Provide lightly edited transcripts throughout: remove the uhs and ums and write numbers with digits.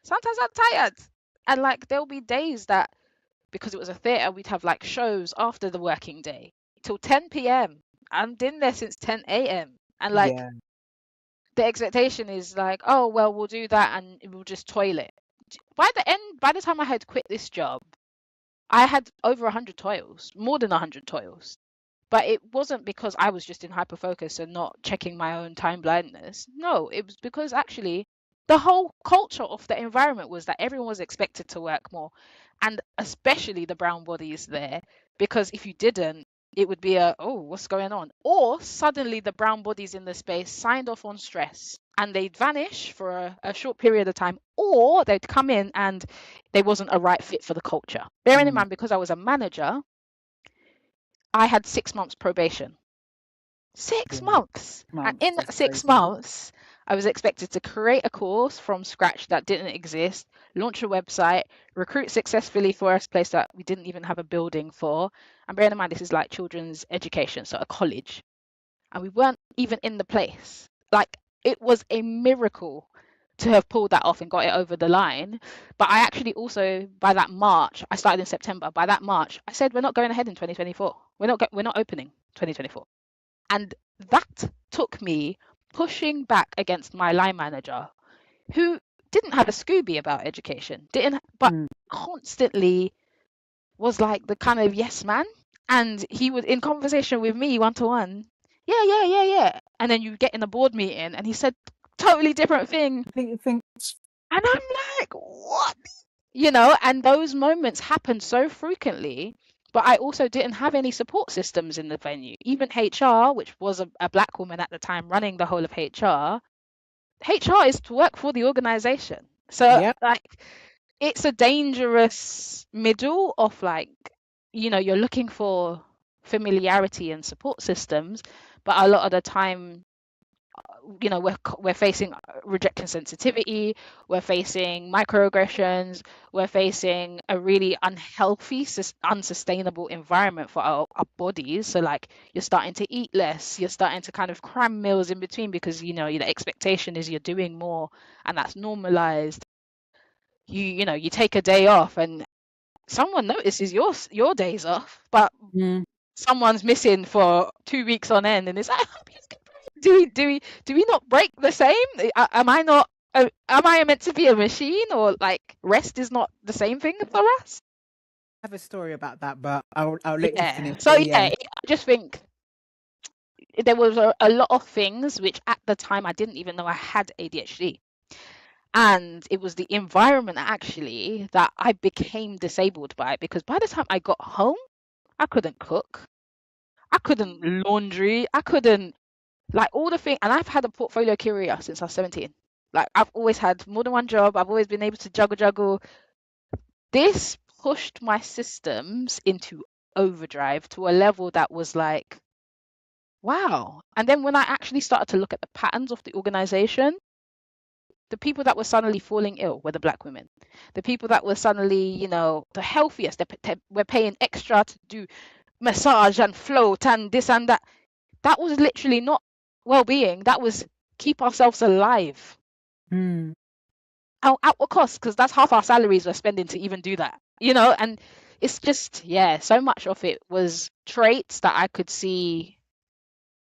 Sometimes I'm tired. And like there'll be days that because it was a theatre, we'd have like shows after the working day till 10 p.m. I'm in there since 10 a.m. And like Yeah. the expectation is like, oh well, we'll do that and we'll just toilet. By the time I had quit this job, I had over 100 toils, more than 100 toils. But it wasn't because I was just in hyperfocus and not checking my own time blindness. No, it was because actually the whole culture of the environment was that everyone was expected to work more, and especially the brown bodies there, because if you didn't, it would be a, oh, what's going on? Or suddenly the brown bodies in the space signed off on stress and they'd vanish for a short period of time, or they'd come in and they wasn't a right fit for the culture. Bearing in Mm. mind, because I was a manager, I had 6 months probation. Six Yeah. months. And Months. in That's that six crazy. months, I was expected to create a course from scratch that didn't exist, launch a website, recruit successfully for a place that we didn't even have a building for. And bearing in mind, this is like children's education, so a college. And we weren't even in the place. Like, it was a miracle to have pulled that off and got it over the line. But I actually also, by that March, I started in September. By that March, I said, we're not going ahead in 2024. We're not opening 2024. And that took me pushing back against my line manager, who didn't have a Scooby about education, didn't, but Mm. constantly was like the kind of yes man. And he would, in conversation with me one to one, yeah, yeah, yeah, yeah. And then you get in a board meeting and he said totally different thing. I think you think. And I'm like, what? You know, and those moments happened so frequently. But I also didn't have any support systems in the venue. Even HR, which was a black woman at the time running the whole of HR is to work for the organization. So, Yep. like, it's a dangerous middle of like, you know, you're looking for familiarity and support systems, but a lot of the time, you know, we're facing rejection sensitivity, we're facing microaggressions, we're facing a really unhealthy, unsustainable environment for our bodies. So like you're starting to eat less, you're starting to kind of cram meals in between because you know the expectation is you're doing more and that's normalized. You know, you take a day off and someone notices your days off, but Mm. someone's missing for 2 weeks on end and it's like, do we not break the same? Am I not am I meant to be a machine, or like rest is not the same thing for us? I have a story about that, but I'll let you Yeah. finish. So But yeah, yeah. I just think there was a lot of things which at the time I didn't even know I had ADHD. And it was the environment actually that I became disabled by, because by the time I got home, I couldn't cook, I couldn't laundry, I couldn't, like all the things. And I've had a portfolio career since I was 17. Like I've always had more than one job. I've always been able to juggle. This pushed my systems into overdrive to a level that was like, wow. And then when I actually started to look at the patterns of the organization, the people that were suddenly falling ill were the black women. The people that were suddenly, you know, the healthiest, were paying extra to do massage and float and this and that. That was literally not well-being. That was keep ourselves alive. Mm. At what cost? Because that's half our salaries we're spending to even do that, you know. And it's just, yeah, so much of it was traits that I could see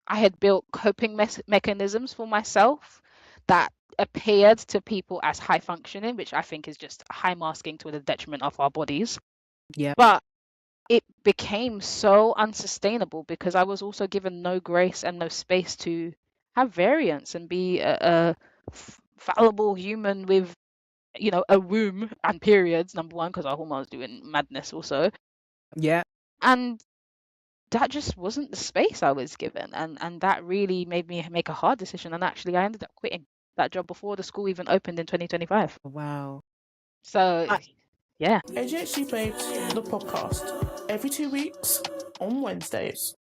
I had built coping mechanisms for myself that appeared to people as high functioning, which I think is just high masking to the detriment of our bodies. Yeah. But it became so unsustainable because I was also given no grace and no space to have variance and be a fallible human with, you know, a womb and periods, number one, because our hormones doing madness also. Yeah. And that just wasn't the space I was given. And that really made me make a hard decision. And actually, I ended up quitting that job before the school even opened in 2025. Wow. So, yeah. ADHD Babes, the podcast, every 2 weeks on Wednesdays.